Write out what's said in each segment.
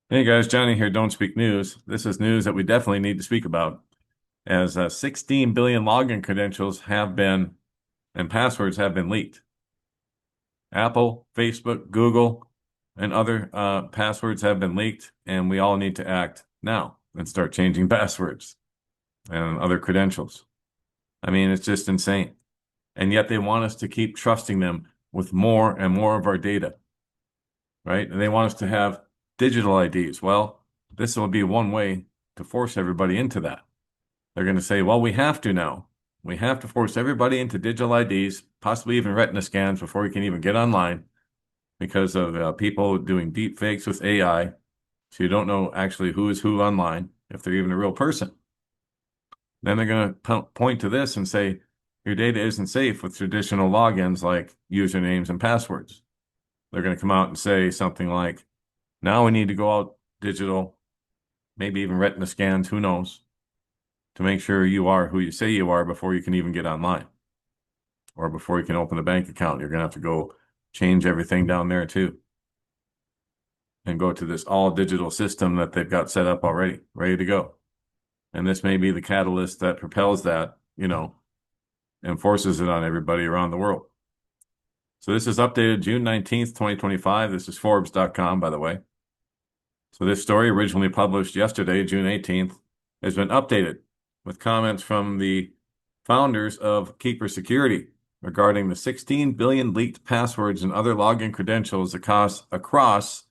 Hey guys, Johnny here, Don't Speak News. This is news that we definitely need to speak about, as 16 billion login credentials have been and passwords have been leaked. Apple, Facebook, Google, and other passwords have been leaked, and we all need to act now and start changing passwords and other credentials. I mean, it's just insane. And yet they want us to keep trusting them with more and more of our data, right? And they want us to have digital IDs. Well, this will be one way to force everybody into that. They're going to say, well, we have to now. We have to force everybody into digital IDs, possibly even retina scans before you can even get online because of people doing deep fakes with AI. So you don't know actually who is who online, if they're even a real person. Then they're going to point to this and say, your data isn't safe with traditional logins like usernames and passwords. They're going to come out and say something like, now we need to go out digital, maybe even retina scans, who knows, to make sure you are who you say you are before you can even get online or before you can open a bank account. You're going to have to go change everything down there too and go to this all digital system that they've got set up already, ready to go. And this may be the catalyst that propels that, and forces it on everybody around the world. So this is updated June 19th, 2025. This is Forbes.com, by the way. So this story, originally published yesterday, June 18th, has been updated with comments from the founders of Keeper Security regarding the 16 billion leaked passwords and other login credentials across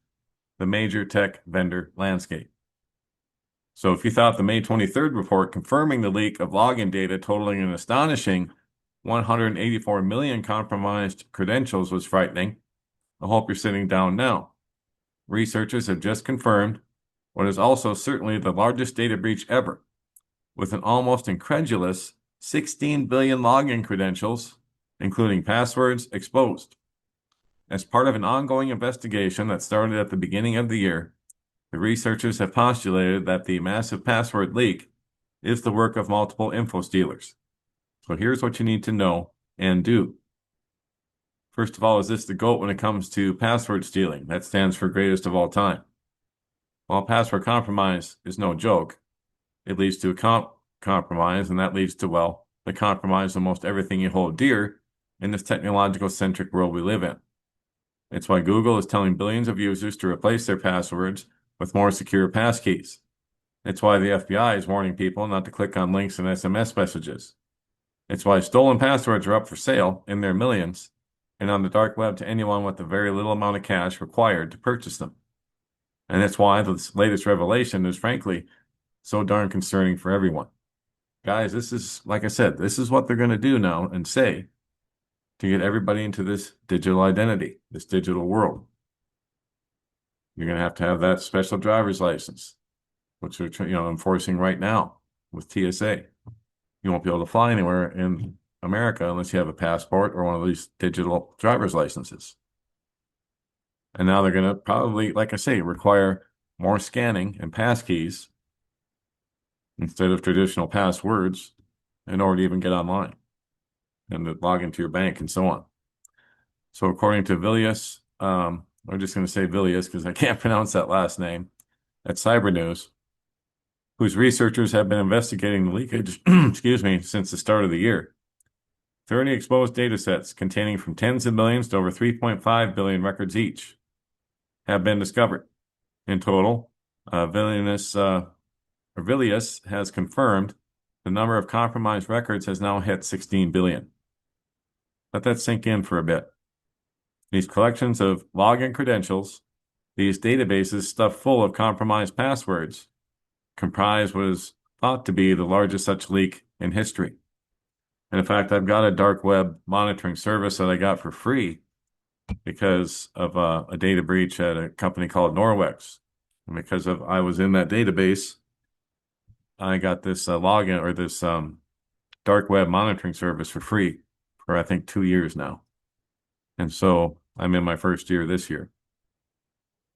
the major tech vendor landscape. So if you thought the May 23rd report confirming the leak of login data totaling an astonishing 184 million compromised credentials was frightening, I hope you're sitting down now. Researchers have just confirmed what is also certainly the largest data breach ever, with an almost incredulous 16 billion login credentials, including passwords, exposed. As part of an ongoing investigation that started at the beginning of the year, the researchers have postulated that the massive password leak is the work of multiple info stealers. So here's what you need to know and do. First of all, is this the GOAT when it comes to password stealing? That stands for greatest of all time. While password compromise is no joke, it leads to a compromise, and that leads to, well, the compromise of most everything you hold dear in this technological-centric world we live in. It's why Google is telling billions of users to replace their passwords with more secure passkeys. It's why the FBI is warning people not to click on links in SMS messages. It's why stolen passwords are up for sale in their millions and on the dark web to anyone with a very little amount of cash required to purchase them. And that's why this latest revelation is frankly so darn concerning for everyone. Guys, this is, like I said, this is what they're going to do now and say to get everybody into this digital identity, this digital world. You're going to have that special driver's license, which they're enforcing right now with TSA. You won't be able to fly anywhere in America unless you have a passport or one of these digital driver's licenses. And now they're going to probably, like I say, require more scanning and passkeys instead of traditional passwords in order to even get online and to log into your bank and so on. So according to Vilius, I'm just going to say Vilius because I can't pronounce that last name, at Cyber News, whose researchers have been investigating the leakage, excuse me, since the start of the year. 30 exposed data sets containing from tens of millions to over 3.5 billion records each have been discovered. In total, Vilius has confirmed the number of compromised records has now hit 16 billion. Let that sink in for a bit. These collections of login credentials, these databases stuffed full of compromised passwords, comprise what is thought to be the largest such leak in history. And in fact, I've got a dark web monitoring service that I got for free because of a data breach at a company called Norwex. And because I was in that database, I got this login or this dark web monitoring service for free for I think 2 years now. And so I'm in my first year this year.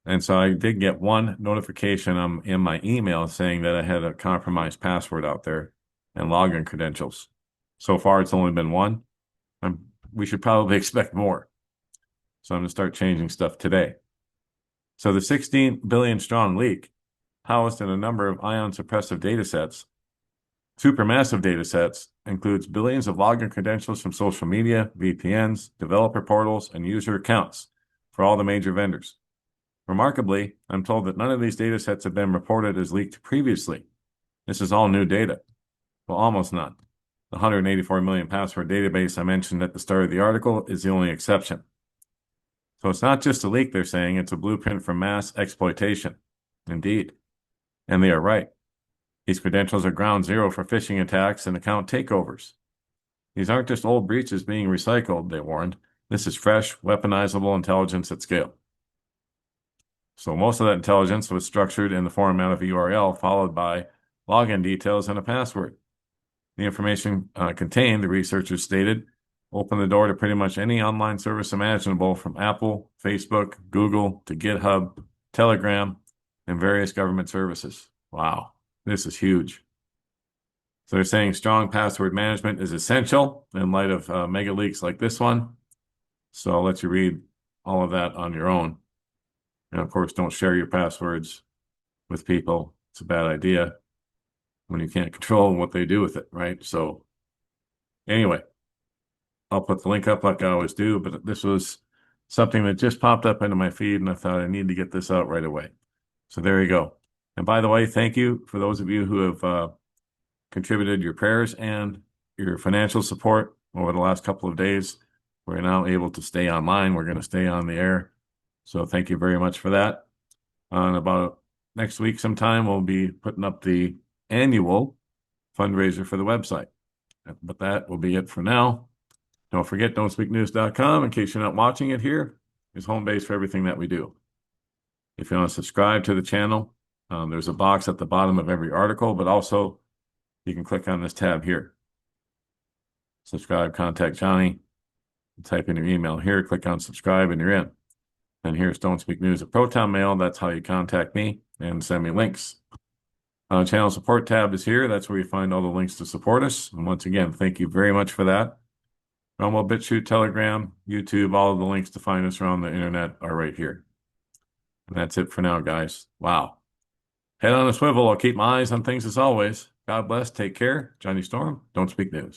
And so I did get one notification in my email saying that I had a compromised password out there and login credentials. So far, it's only been one. We should probably expect more. So I'm going to start changing stuff today. So the 16 billion strong leak, housed in a number of ion suppressive data sets, supermassive data sets, includes billions of login credentials from social media, VPNs, developer portals, and user accounts for all the major vendors. Remarkably, I'm told that none of these data sets have been reported as leaked previously. This is all new data. Well, almost none. The 184 million password database I mentioned at the start of the article is the only exception. So it's not just a leak, they're saying, it's a blueprint for mass exploitation. Indeed. And they are right. These credentials are ground zero for phishing attacks and account takeovers. These aren't just old breaches being recycled, they warned. This is fresh, weaponizable intelligence at scale. So most of that intelligence was structured in the format of a URL followed by login details and a password. The information contained, the researchers stated, opened the door to pretty much any online service imaginable from Apple, Facebook, Google to GitHub, Telegram, and various government services. Wow, this is huge. So they're saying strong password management is essential in light of mega leaks like this one. So I'll let you read all of that on your own. And of course, don't share your passwords with people. It's a bad idea when you can't control what they do with it, right? So anyway, I'll put the link up like I always do, but this was something that just popped up into my feed, and I thought I need to get this out right away. So there you go. And by the way, thank you for those of you who have contributed your prayers and your financial support over the last couple of days. We're now able to stay online. We're going to stay on the air. So thank you very much for that. On about next week sometime, we'll be putting up the annual fundraiser for the website. But that will be it for now. Don't forget, nonstopnews.com, in case you're not watching it here, is home base for everything that we do. If you want to subscribe to the channel, there's a box at the bottom of every article, but also you can click on this tab here. Subscribe, contact Johnny, type in your email here, click on subscribe, and you're in. And here's Don't Speak News at Proton Mail. That's how you contact me and send me links. Channel support tab is here. That's where you find all the links to support us. And once again, thank you very much for that. Rumble, BitChute, Telegram, YouTube, all of the links to find us around the internet are right here. And that's it for now, guys. Wow. Head on a swivel. I'll keep my eyes on things as always. God bless. Take care. Johnny Storm, Don't Speak News.